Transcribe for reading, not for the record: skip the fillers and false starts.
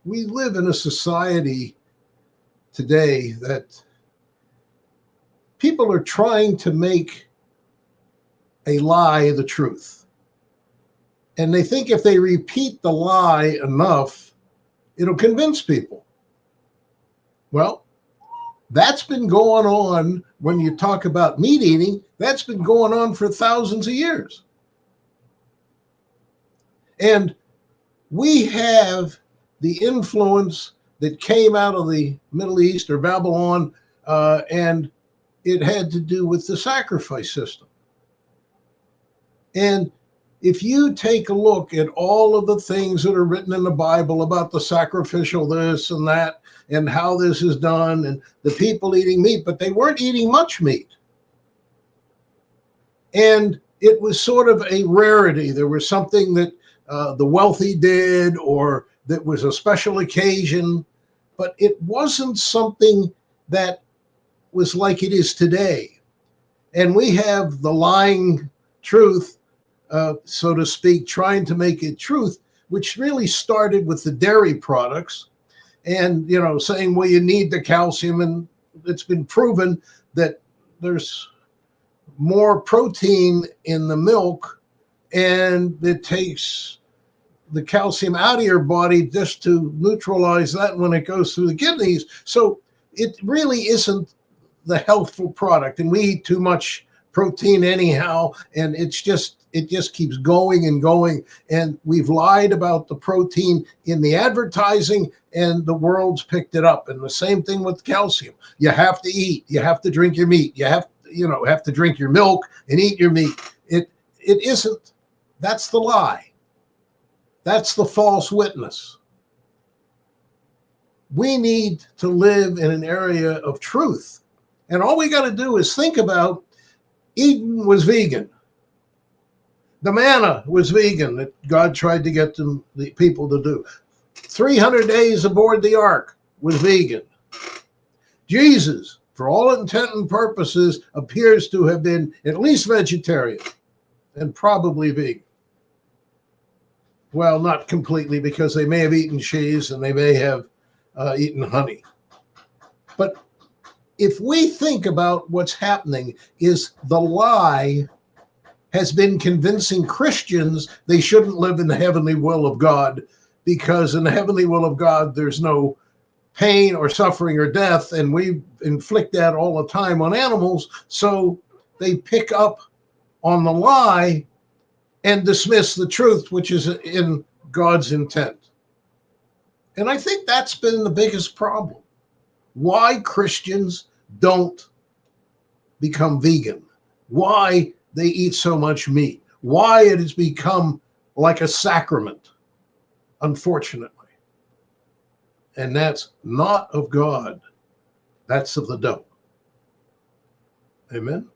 we live in a society today that people are trying to make a lie the truth. And they think if they repeat the lie enough, it'll convince people. Well, that's been going on when you talk about meat eating. That's been going on for thousands of years. And we have the influence that came out of the Middle East or Babylon, and it had to do with the sacrifice system. And if you take a look at all of the things that are written in the Bible about the sacrificial this and that, and how this is done, and the people eating meat, but they weren't eating much meat. And it was sort of a rarity. There was something that the wealthy did, or that was a special occasion, but it wasn't something that was like it is today. And we have the lying truth, so to speak, trying to make it truth, which really started with the dairy products. And, saying, well, you need the calcium. And it's been proven that there's more protein in the milk, and it takes the calcium out of your body just to neutralize that when it goes through the kidneys. So it really isn't the healthful product. And we eat too much protein anyhow, and it just keeps going and going. And we've lied about the protein in the advertising, and the world's picked it up. And the same thing with calcium. You have to eat, you have to drink your meat, you have to drink your milk and eat your meat. It isn't. That's the lie. That's the false witness. We need to live in an area of truth. And all we got to do is think about Eden was vegan. The manna was vegan that God tried to get the people to do. 300 days aboard the ark was vegan. Jesus, for all intent and purposes, appears to have been at least vegetarian and probably vegan. Well, not completely, because they may have eaten cheese and they may have eaten honey. But if we think about what's happening, is the lie has been convincing Christians they shouldn't live in the heavenly will of God, because in the heavenly will of God, there's no pain or suffering or death, and we inflict that all the time on animals. So they pick up on the lie and dismiss the truth, which is in God's intent. And I think that's been the biggest problem. Why Christians don't become vegan, why they eat so much meat, why it has become like a sacrament, unfortunately. And that's not of God. That's of the devil. Amen.